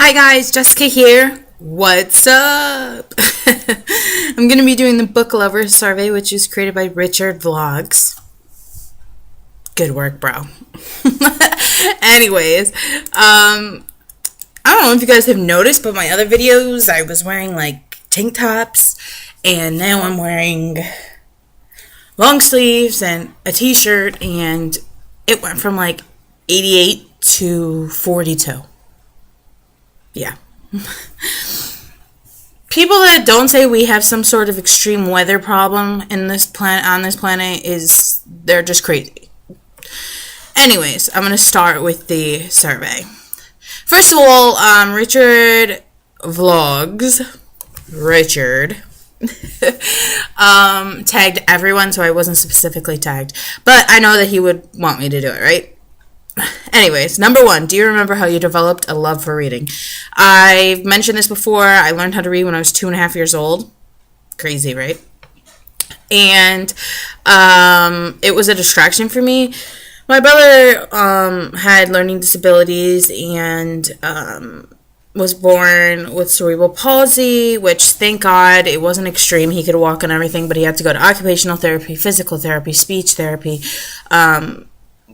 Hi guys, Jessica here. What's up? I'm going to be doing the book lover survey, which is created by Richard Vlogs. Good work, bro. Anyways, I don't know if you guys have noticed, but my other videos, I was wearing like tank tops, and now I'm wearing long sleeves and a t-shirt, and it went from like 88 to 42. Yeah. People that don't say we have some sort of extreme weather problem in this planet on this planet they're just crazy. Anyways, I'm gonna start with the survey. First of all, Richard Vlogs, tagged everyone, so I wasn't specifically tagged, but I know that he would want me to do it, right? Anyways, number 1, do you remember how you developed a love for reading? I've mentioned this before. I learned how to read when I was 2.5 years old. Crazy, right? And it was a distraction for me. My brother had learning disabilities and was born with cerebral palsy, which, thank God, it wasn't extreme. He could walk and everything, but he had to go to occupational therapy, physical therapy, speech therapy.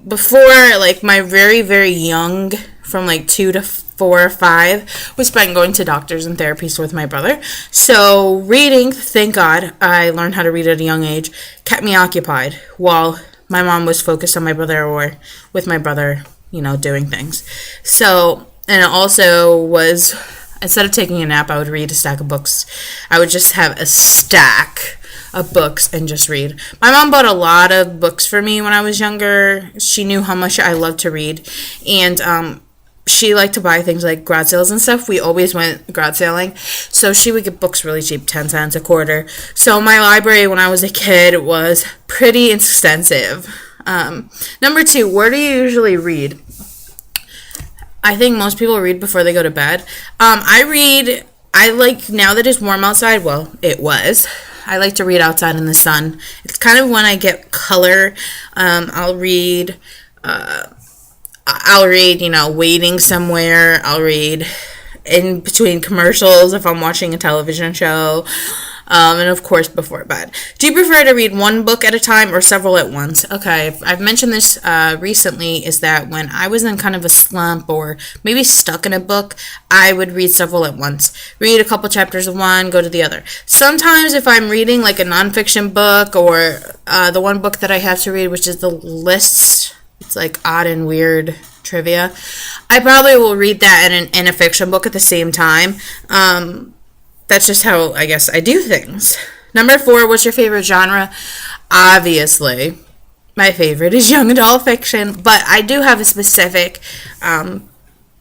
Before, like, my very, very young, from like 2 to 4 or 5, was spent going to doctors and therapies with my brother. So reading, thank God, I learned how to read at a young age, kept me occupied while my mom was focused on my brother or with my brother, doing things. So, and it also was, instead of taking a nap, I would read a stack of books. I would just have a stack of books and just read. My mom bought a lot of books for me when I was younger. She knew how much I loved to read, and she liked to buy things like garage sales and stuff. We always went garage sailing, so she would get books really cheap, 10 cents a quarter. So my library when I was a kid was pretty extensive. Number 2, where do you usually read? I think most people read before they go to bed. I like, now that it's warm outside, well, it was, I like to read outside in the sun. It's kind of when I get color. I'll read, waiting somewhere. I'll read in between commercials if I'm watching a television show. And of course before bed. Do you prefer to read one book at a time or several at once? Okay, I've mentioned this recently, is that when I was in kind of a slump or maybe stuck in a book, I would read several at once. Read a couple chapters of one, go to the other. Sometimes if I'm reading like a nonfiction book or the one book that I have to read, which is the list, it's like odd and weird trivia, I probably will read that in a fiction book at the same time. That's just how, I guess, I do things. Number 4, what's your favorite genre? Obviously, my favorite is young adult fiction, but I do have a specific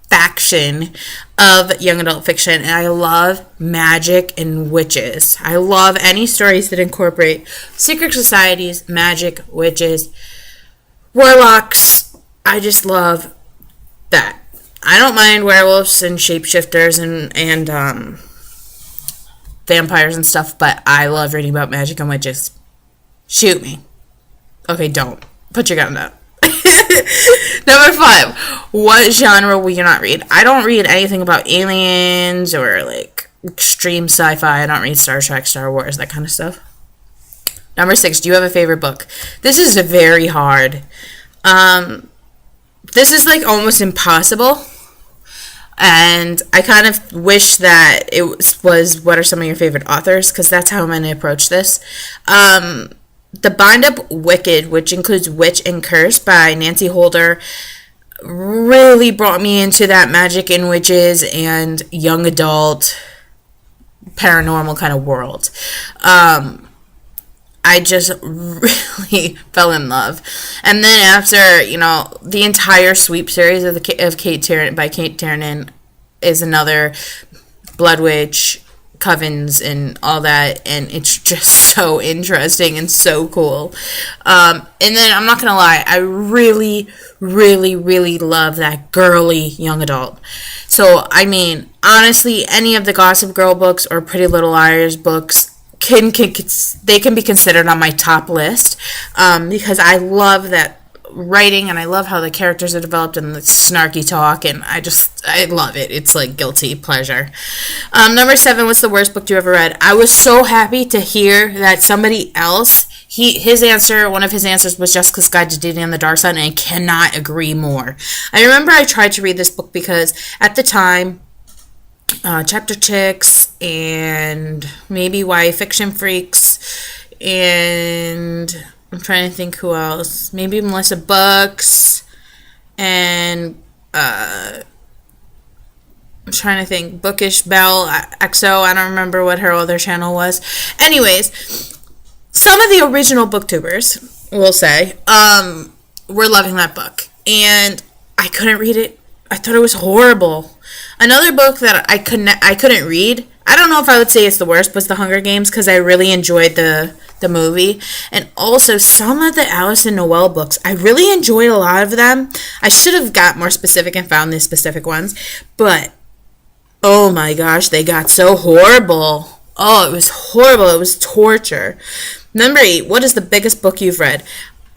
faction of young adult fiction, and I love magic and witches. I love any stories that incorporate secret societies, magic, witches, warlocks. I just love that. I don't mind werewolves and shapeshifters and vampires and stuff, but I love reading about magic and witches. Shoot me. Okay, don't. Put your gun up. Number 5. What genre will you not read? I don't read anything about aliens or like extreme sci-fi. I don't read Star Trek, Star Wars, that kind of stuff. Number 6. Do you have a favorite book? This is very hard. This is like almost impossible. And I kind of wish that it was what are some of your favorite authors, because that's how I'm going to approach this. The bind up Wicked, which includes Witch and Curse by Nancy Holder, really brought me into that magic and witches and young adult paranormal kind of world. I just really fell in love. And then after, the entire Sweep series of Kate Tiernan is another Blood Witch, Covens, and all that, and it's just so interesting and so cool. And then, I'm not going to lie, I really, really, really love that girly young adult. So, I mean, honestly, any of the Gossip Girl books or Pretty Little Liars books, they can be considered on my top list, because I love that writing, and I love how the characters are developed and the snarky talk, and I love it. It's like guilty pleasure. Number 7, what's the worst book you ever read? I was so happy to hear that somebody else, one of his answers was Jessica's Guide to Dating on the Dark Side, and I cannot agree more. I remember I tried to read this book because at the time, Chapter Chicks and maybe Why Fiction Freaks, and I'm trying to think who else. Maybe Melissa Books, and I'm trying to think, Bookish Belle XO. I don't remember what her other channel was. Anyways, some of the original booktubers, we'll say, were loving that book, and I couldn't read it. I thought it was horrible. Another book that I couldn't read, I don't know if I would say it's the worst, was The Hunger Games, because I really enjoyed the movie. And also some of the Alison Noel books, I really enjoyed a lot of them. I should have got more specific and found the specific ones, but oh my gosh, they got so horrible. Oh, it was horrible. It was torture. Number 8, what is the biggest book you've read?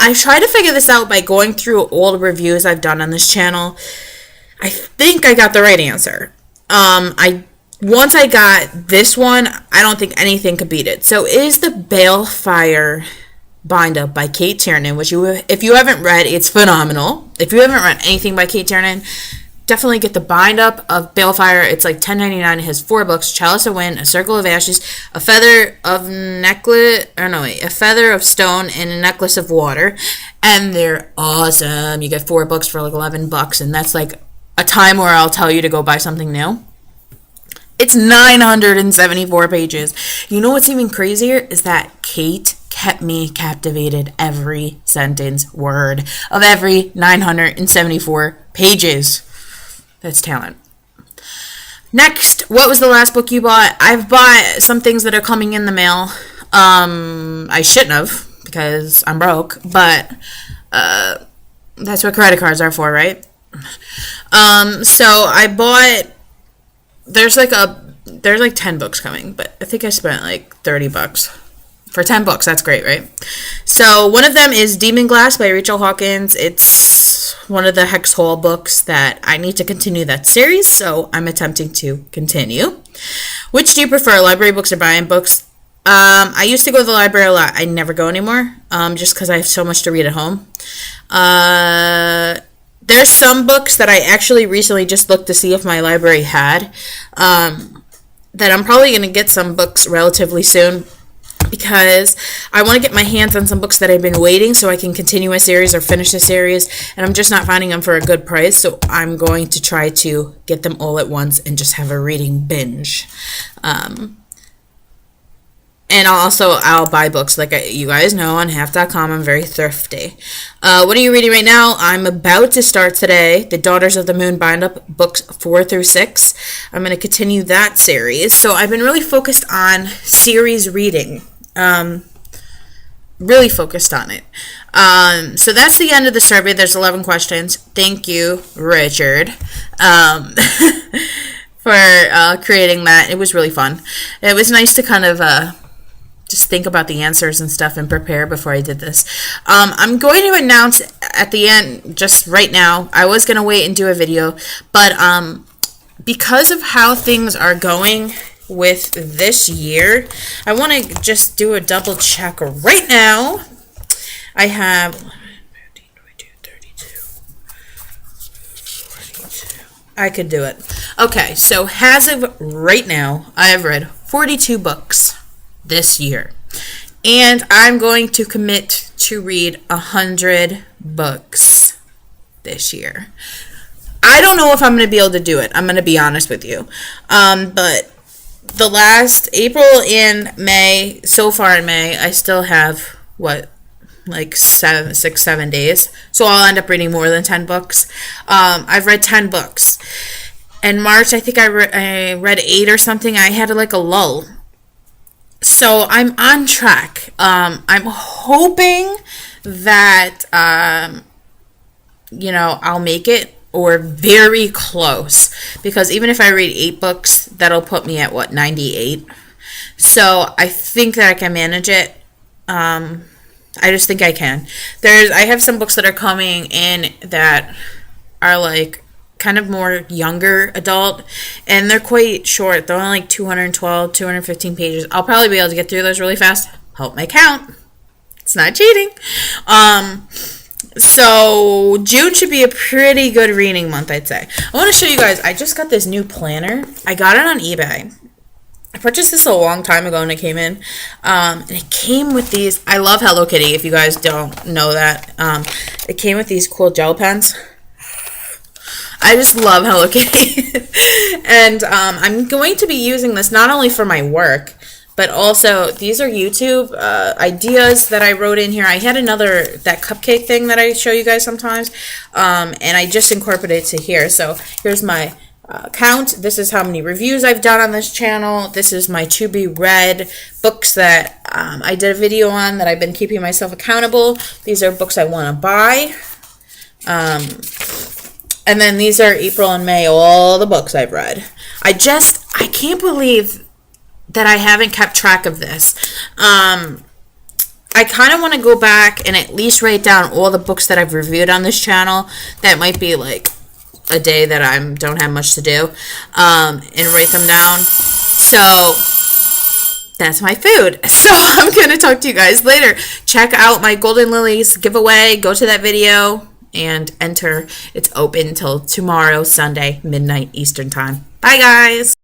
I tried to figure this out by going through old reviews I've done on this channel. I think I got the right answer. Once I got this one, I don't think anything could beat it. So it is the Balefire bind-up by Kate Tiernan, which if you haven't read, it's phenomenal. If you haven't read anything by Kate Tiernan, definitely get the bind-up of Balefire. It's like $10.99. It has 4 books: Chalice of Wind, A Circle of Ashes, A Feather of Stone, and A Necklace of Water. And they're awesome. You get 4 books for like $11, and that's like a time where I'll tell you to go buy something new. It's 974 pages. You know what's even crazier is that Kate kept me captivated every sentence, word of every 974 pages. That's talent. Next, what was the last book you bought? I've bought some things that are coming in the mail. I shouldn't have because I'm broke, but that's what credit cards are for, right? So I bought, there's like 10 books coming, but I think I spent like $30 for 10 books. That's great, right? So one of them is Demon Glass by Rachel Hawkins. It's one of the Hex Hall books that I need to continue that series, so I'm attempting to continue. Which do you prefer, library books or buying books? I used to go to the library a lot. I never go anymore, just because I have so much to read at home. There's some books that I actually recently just looked to see if my library had, that I'm probably going to get some books relatively soon, because I want to get my hands on some books that I've been waiting so I can continue a series or finish a series, and I'm just not finding them for a good price, so I'm going to try to get them all at once and just have a reading binge. And I'll buy books, like you guys know, on half.com. I'm very thrifty. What are you reading right now? I'm about to start today The Daughters of the Moon bind-up, books 4 through 6. I'm going to continue that series. So I've been really focused on series reading. Really focused on it. So that's the end of the survey. There's 11 questions. Thank you, Richard, for creating that. It was really fun. It was nice to kind of just think about the answers and stuff and prepare before I did this. I'm going to announce at the end, just right now. I was going to wait and do a video, but because of how things are going with this year, I want to just do a double check right now. I have 11, 13, 22, 32, 42. I could do it. Okay, so as of right now, I have read 42 books this year, and I'm going to commit to read 100 books this year. I don't know if I'm going to be able to do it. I'm going to be honest with you, but the last April and May, so far in May, I still have like 7 days, so I'll end up reading more than 10 books. I've read 10 books. In March, I think I read 8 or something. I had like a lull. So I'm on track. I'm hoping that, I'll make it, or very close. Because even if I read 8 books, that'll put me at, 98? So I think that I can manage it. I just think I can. I have some books that are coming in that are like kind of more younger adult, and they're quite short. They're only like 212, 215 pages. I'll probably be able to get through those really fast. Hope my count. It's not cheating. So June should be a pretty good reading month, I'd say. I want to show you guys, I just got this new planner. I got it on eBay. I purchased this a long time ago and it came in. And it came with these, I love Hello Kitty, if you guys don't know that. It came with these cool gel pens. I just love Hello Kitty. And I'm going to be using this not only for my work, but also these are YouTube ideas that I wrote in here. I had that cupcake thing that I show you guys sometimes, and I just incorporated it to here. So here's my count. This is how many reviews I've done on this channel. This is my to be read books that I did a video on that I've been keeping myself accountable. These are books I want to buy. And then these are April and May, all the books I've read. I can't believe that I haven't kept track of this. I kind of want to go back and at least write down all the books that I've reviewed on this channel. That might be like a day that I don't have much to do, and write them down. So that's my food. So I'm going to talk to you guys later. Check out my Golden Lilies giveaway. Go to that video and enter. It's open till tomorrow, Sunday, midnight Eastern time. Bye, guys.